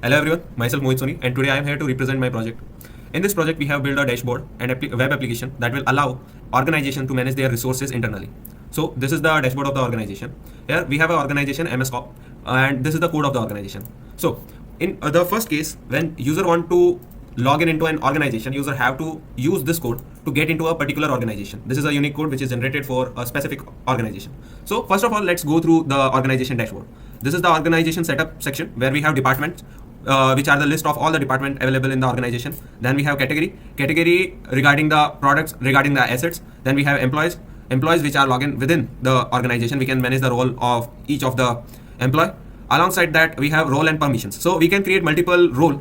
Hello everyone, myself Mohit Soni, and today I am here to represent my project. In this project, we have built a dashboard and web application that will allow organization to manage their resources internally. So this is the dashboard of the organization. Here we have an organization MS Corp, and this is the code of the organization. So in the first case, when user want to log in into an organization, user have to use this code to get into a particular organization. This is a unique code which is generated for a specific organization. So first of all, let's go through the organization dashboard. This is the organization setup section where we have departments, which are the list of all the departments available in the organization. Then we have category regarding the products, regarding the assets. Then we have employees which are logged in within the organization. We can manage the role of each of the employee. Alongside that, we have role and permissions. So we can create multiple role.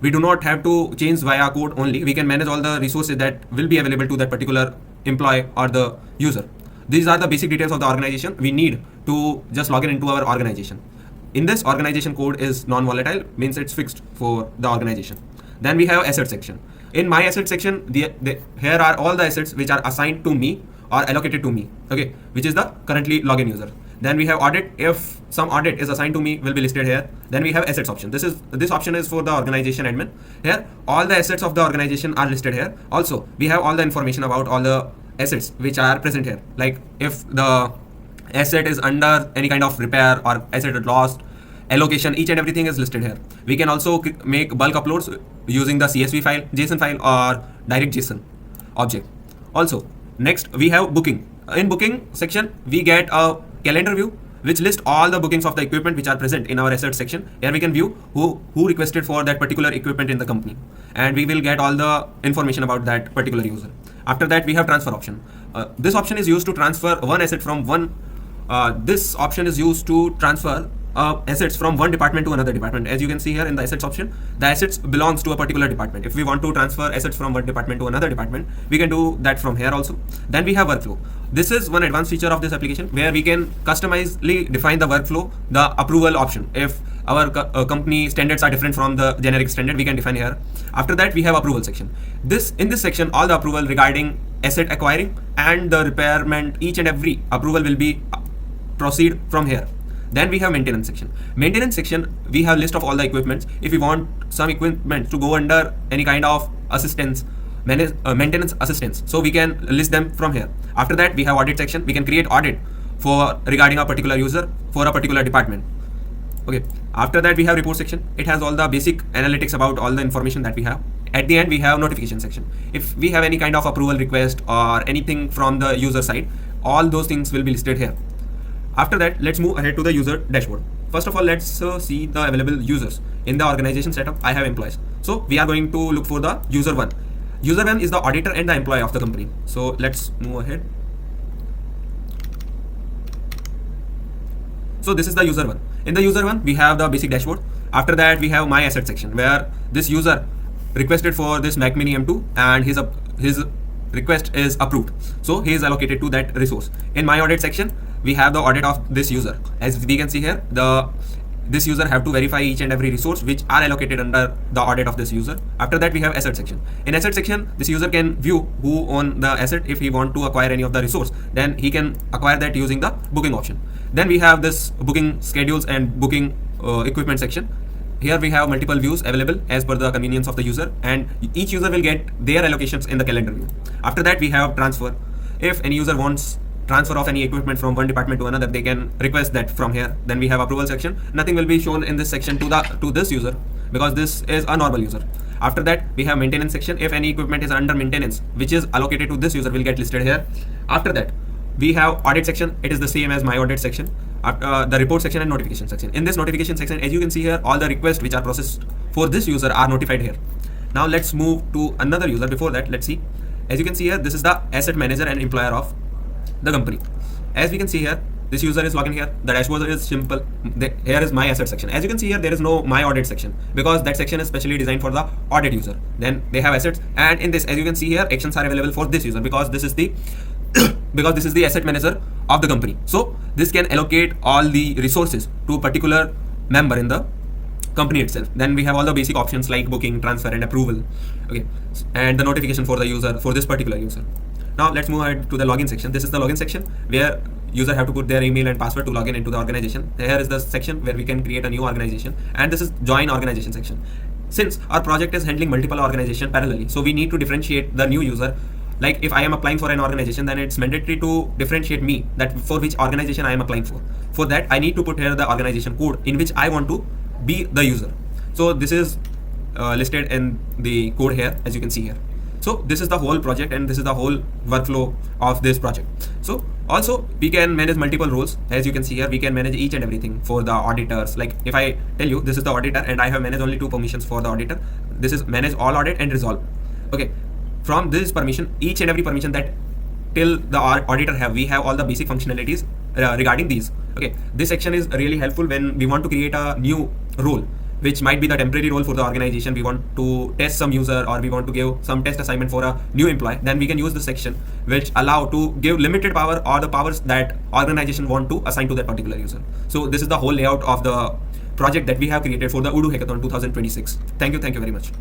We do not have to change via code only. We can manage all the resources that will be available to that particular employee or the user. These are the basic details of the organization we need to just log in into our organization. In this, organization code is non-volatile, means it's fixed for the organization. Then we have asset section. In my asset section, here are all the assets which are assigned to me or allocated to me, okay, which is the currently login user. Then we have audit. If some audit is assigned to me, will be listed here. Then we have assets option. This option is for the organization admin. Here, all the assets of the organization are listed here. Also, we have all the information about all the assets which are present here. Like if the asset is under any kind of repair or asset lost, allocation, each and everything is listed here. We can also make bulk uploads using the CSV file, JSON file, or direct JSON object. Also, next we have booking. In booking section, we get a calendar view which lists all the bookings of the equipment which are present in our asset section. Here we can view who requested for that particular equipment in the company, and we will get all the information about that particular user. After that, we have transfer option. This option is used to transfer one asset from one. This option is used to transfer assets from one department to another department. As you can see here in the assets option, the assets belongs to a particular department. If we want to transfer assets from one department to another department, we can do that from here also. Then we have workflow. This is one advanced feature of this application where we can customizely define the workflow, the approval option. If our company standards are different from the generic standard, we can define here. After that, we have approval section. In this section, all the approval regarding asset acquiring and the repairment, each and every approval will be proceed from here. Then we have maintenance section. Maintenance section, we have list of all the equipments. If we want some equipment to go under any kind of assistance, maintenance assistance, so we can list them from here. After that, we have audit section. We can create audit for regarding a particular user for a particular department. Okay. After that, we have report section. It has all the basic analytics about all the information that we have. At the end, we have notification section. If we have any kind of approval request or anything from the user side, all those things will be listed here. After that, let's move ahead to the user dashboard. First of all, let's see the available users. In the organization setup, I have employees. So we are going to look for the user one. User one is the auditor and the employee of the company. So let's move ahead. So this is the user one. In the user one, we have the basic dashboard. After that, we have my asset section where this user requested for this Mac Mini M2 and his request is approved. So he is allocated to that resource. In my audit section, we have the audit of this user. As we can see here, this user have to verify each and every resource which are allocated under the audit of this user. After that, we have asset section. In asset section, this user can view who own the asset. If he want to acquire any of the resource, then he can acquire that using the booking option. Then we have this booking schedules and booking equipment section. Here we have multiple views available as per the convenience of the user, and each user will get their allocations in the calendar view. After that, we have transfer. If any user wants transfer of any equipment from one department to another, they can request that from here. Then we have approval section. Nothing will be shown in this section to this user because this is a normal user. After that, we have maintenance section. If any equipment is under maintenance which is allocated to this user, will get listed here. After that, we have audit section. It is the same as my audit section. The report section and notification section. In this notification section, as you can see here, all the requests which are processed for this user are notified here. Now let's move to another user. Before that, let's see. As you can see here, this is the asset manager and employer of the company. As we can see here, this user is logging here. The dashboard is simple. Here is my asset section. As you can see here, there is no my audit section because that section is specially designed for the audit user. Then they have assets, and in this, as you can see here, actions are available for this user because this is the asset manager of the company. So this can allocate all the resources to a particular member in the company itself. Then we have all the basic options like booking, transfer, and approval. Okay, and the notification for the user for this particular user. Now let's move ahead to the login section. This is the login section where user have to put their email and password to log in into the organization. Here is the section where we can create a new organization, and this is join organization section. Since our project is handling multiple organizations parallelly, so we need to differentiate the new user. Like if I am applying for an organization, then it's mandatory to differentiate me that for which organization I am applying for. For that, I need to put here the organization code in which I want to be the user. So this is listed in the code here, as you can see here. So this is the whole project, and this is the whole workflow of this project. So also we can manage multiple roles. As you can see here, we can manage each and everything for the auditors. Like if I tell you this is the auditor and I have managed only 2 permissions for the auditor, this is manage all audit and resolve. Okay, from this permission, each and every permission that till the auditor have, we have all the basic functionalities regarding these. Okay, this section is really helpful when we want to create a new role, which might be the temporary role for the organization. We want to test some user, or we want to give some test assignment for a new employee. Then we can use this section which allow to give limited power or the powers that organization want to assign to that particular user. So this is the whole layout of the project that we have created for the Odoo Hackathon 2026. Thank you very much.